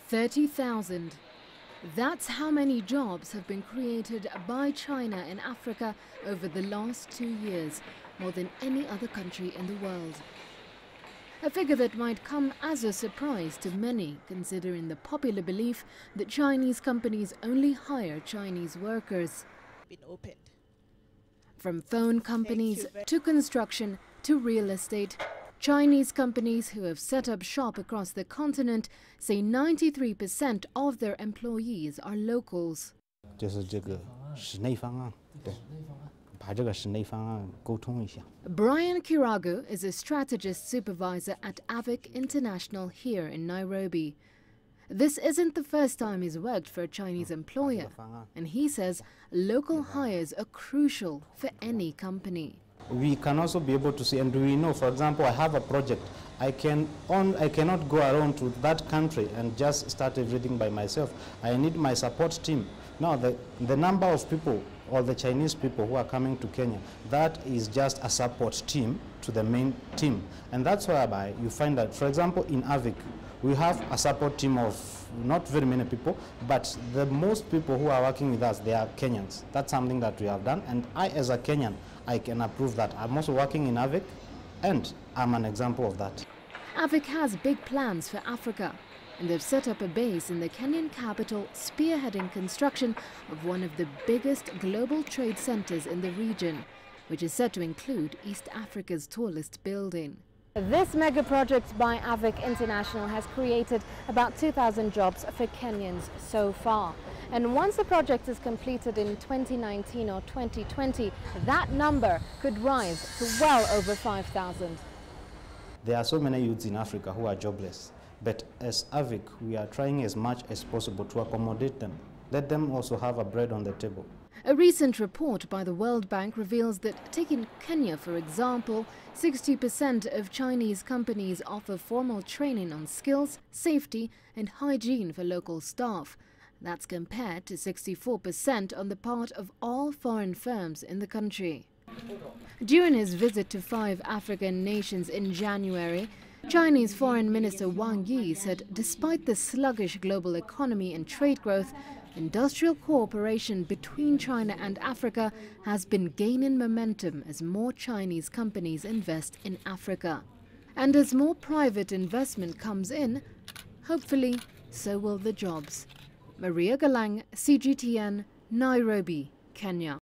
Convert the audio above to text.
30,000. That's how many jobs have been created by China in Africa over the last 2 years, more than any other country in the world. A figure that might come as a surprise to many, considering the popular belief that Chinese companies only hire Chinese workers. From phone companies to construction to real estate, Chinese companies who have set up shop across the continent say 93% of their employees are locals. Brian Kiragu is a strategist supervisor at Avic International here in Nairobi. This isn't the first time he's worked for a Chinese employer, and he says local hires are crucial for any company. We can also be able to see, and we know, for example, I have a project. I cannot go around to that country and just start everything by myself. I need my support team. Now, the number of people, or the Chinese people who are coming to Kenya, that is just a support team to the main team. And that's whereby you find that, for example, in Avic, we have a support team of not very many people, but the most people who are working with us, they are Kenyans. That's something that we have done, and I, as a Kenyan, I can approve that. I'm also working in Avic, and I'm an example of that. Avic has big plans for Africa, and they've set up a base in the Kenyan capital, spearheading construction of one of the biggest global trade centers in the region, which is set to include East Africa's tallest building. This mega project by Avic International has created about 2,000 jobs for Kenyans so far. And once the project is completed in 2019 or 2020, that number could rise to well over 5,000. There are so many youths in Africa who are jobless, but as Avic, we are trying as much as possible to accommodate them. Let them also have a bread on the table. A recent report by the World Bank reveals that, taking Kenya for example, 60% of Chinese companies offer formal training on skills, safety and hygiene for local staff. That's compared to 64% on the part of all foreign firms in the country. During his visit to 5 African nations in January, Chinese Foreign Minister Wang Yi said despite the sluggish global economy and trade growth, industrial cooperation between China and Africa has been gaining momentum as more Chinese companies invest in Africa. And as more private investment comes in, hopefully so will the jobs. Galang, CGTN, Nairobi, Kenya.